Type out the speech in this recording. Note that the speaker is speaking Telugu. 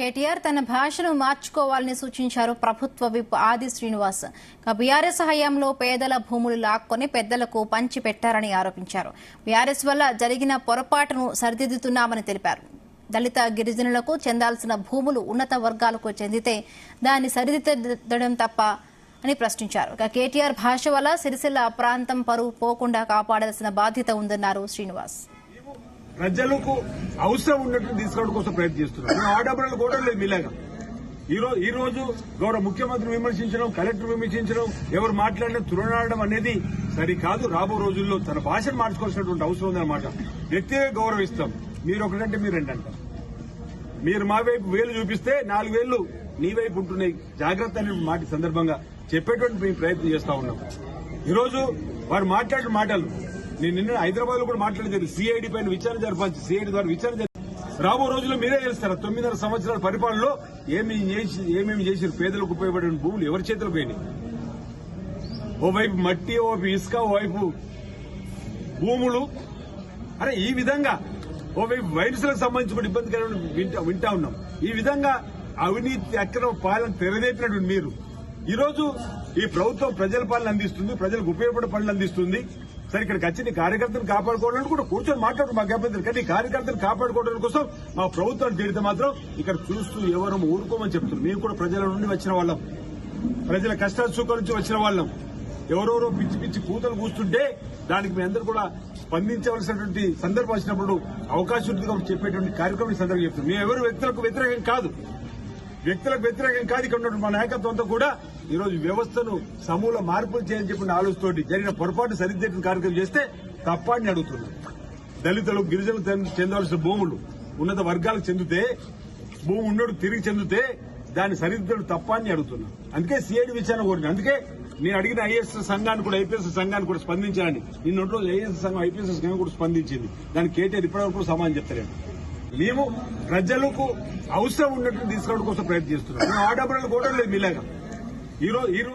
కేటీఆర్ తన భాషను మార్చుకోవాలని సూచించారు ప్రభుత్వ విప్ ఆది శ్రీనివాస్. బీఆర్ఎస్ హయాంలో పేదల భూములు లాక్కొని పెద్దలకు పంచి పెట్టారని ఆరోపించారు. బీఆర్ఎస్ వల్ల జరిగిన పొరపాటును సరిదిద్దుతున్నామని తెలిపారు. దళిత గిరిజనులకు చెందాల్సిన భూములు ఉన్నత వర్గాలకు చెందితే దాన్ని సరిదిద్దడం తప్ప అని ప్రశ్నించారు. కేటీఆర్ భాష వల్ల సిరిసిల్ల ప్రాంతం పరువు పోకుండా కాపాడాల్సిన బాధ్యత ఉందన్నారు శ్రీనివాస్. ప్రజలకు అవసరం ఉన్నట్టు తీసుకోవడం కోసం ప్రయత్నిస్తున్నారు. ఆడబడులు కూడా లేదు మీలాగా. ఈ రోజు గౌరవ ముఖ్యమంత్రి విమర్శించడం, కలెక్టర్ విమర్శించడం, ఎవరు మాట్లాడడం తులనాడడం అనేది సరికాదు. రాబో రోజుల్లో తన భాషను మార్చుకోవాల్సినటువంటి అవసరం ఉందన్నమాట. వ్యక్తిగా గౌరవిస్తాం. మీరు ఒకటంటే మీరు రెండంటారు. మీరు మా వైపు వేలు చూపిస్తే 4 వేళ్లు నీ వైపు ఉంటున్నాయి. జాగ్రత్త అనే మాట సందర్భంగా చెప్పేటువంటి మేము ప్రయత్నం చేస్తా ఉన్నాం. ఈరోజు వారు మాట్లాడిన మాటలు నేను నిన్న హైదరాబాద్ లో కూడా మాట్లాడేది సిఐడి పైన విచారణ జరపాల్సి, సిఐడి ద్వారా విచారణ రాబో రోజుల్లో మీరే తెలుస్తారు. 9.5 సంవత్సరాల పరిపాలనలో ఏమేమి చేసిన పేదలకు ఉపయోగపడిన భూములు ఎవరి చేతులు పోయినాయి. ఓవైపు మట్టి, ఓవైపు ఇసుక, ఓవైపు భూములు. అరే ఈ విధంగా ఓవైపు వైరస్లకు సంబంధించిన ఇబ్బందికరమైన వింటా ఉన్నాం. ఈ విధంగా అవినీతి అక్రమ పాలన తెరదేపినటువంటి మీరు ఈరోజు ఈ ప్రభుత్వం ప్రజల పాలన అందిస్తుంది, ప్రజలకు ఉపయోగపడే పనులు అందిస్తుంది. సరే ఇక్కడికి వచ్చి నీ కార్యకర్తలు కాపాడుకోవడానికి కూడా కూర్చొని మాట్లాడు మాకు అభ్యంతరం. కానీ కార్యకర్తలు కాపాడుకోవడం కోసం మా ప్రభుత్వాన్ని తిడితే మాత్రం ఇక్కడ చూస్తూ ఎవరు ఊరుకోమని చెప్తున్నారు. మేము కూడా ప్రజల నుండి వచ్చిన వాళ్ళం, ప్రజల కష్టాల సుఖం నుంచి వచ్చిన వాళ్ళం. ఎవరెవరో పిచ్చి పిచ్చి కూతలు కూస్తుంటే దానికి మీ అందరూ కూడా స్పందించవలసినటువంటి సందర్భం వచ్చినప్పుడు అవకాశం ఉంది చెప్పేటువంటి కార్యక్రమం ఈ సందర్భంగా చెప్తున్నాం. మేము ఎవరు వ్యక్తులకు వ్యతిరేకం కాదు, ఇక్కడ ఉన్నటువంటి మా నాయకత్వంతో కూడా ఈరోజు వ్యవస్థను సమూల మార్పులు చేయాలని చెప్పిన ఆలోచనతోటి జరిగిన పొరపాటు సరిదిద్దే కార్యక్రమం చేస్తే తప్పని అడుగుతున్నాం. దళితులు గిరిజనులు చెందవలసిన భూములు ఉన్నత వర్గాలకు చెందితే, భూమి ఉన్నోడు తిరిగి చెందితే దాన్ని సరిదిద్దడం తప్పని అడుగుతున్నాం. అందుకే సిఐడి విచారణ కోరిన. అందుకే నేను అడిగిన ఐఏఎస్ సంఘాన్ని కూడా, ఐపీఎస్ సంఘాన్ని కూడా స్పందించాలని. నిన్నట్లో ఐఏఎస్ సంఘం, ఐపీఎస్ సంఘం కూడా స్పందించింది. దానికి కేటీఆర్ ఇప్పటివరకు సమాధానం చెప్తారేమో. మేము ప్రజలకు అవసరం ఉన్నట్టు తీసుకోవడం కోసం ప్రయత్నిస్తున్నాం. ఆడబడులు కూడా లేదు మీలాగా. ఈ రోజు